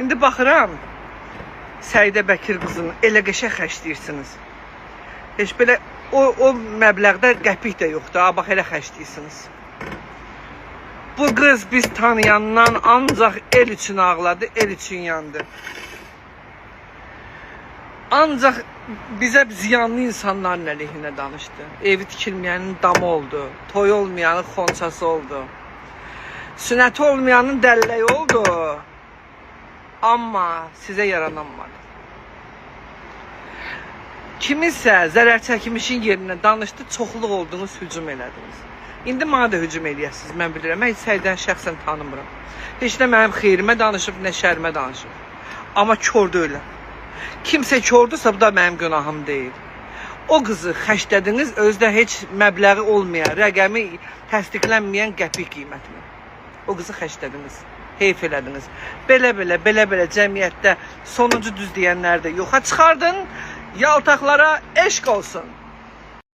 İndi baxıram, Səidə Bəkir qızını elə qəşəng xərcləyirsiniz. Heç belə o məbləğdə qəpik də yoxdur. Ha, bax elə xərcləyirsiniz. Bu qız biz tanıyandan ancaq el üçün ağladı, el üçün yandı. Ancaq bizə ziyanlı insanların əleyhinə danışdı. Evi tikilməyənin damı oldu. Toy olmayanın xonçası oldu. Sünnəti olmayanın dəlləyi oldu. Amma sizə yaranamadı. Kiminsə zərər çəkmişin yerinə danışdı, çoxluq olduğunuz hücum elədiniz. İndi mənə də hücum eləyəsiniz, mən bilirəm. Mən Səidəni şəxsən tanımıram. Heç nə mənim xeyrimə danışıb, nə şərimə danışıb. Amma kör deyiləm. Kimsə kördürsə, bu da mənim günahım deyil. O qızı xərclədiniz, özdə heç məbləği olmayan, rəqəmi təsdiqlənməyən qəpik qiymətini. O qızı xərclədiniz, heyf elədiniz. Belə cəmiyyətdə sonuncu düz deyənlər də yoxa çıxardın, yaltaqlara eşq olsun.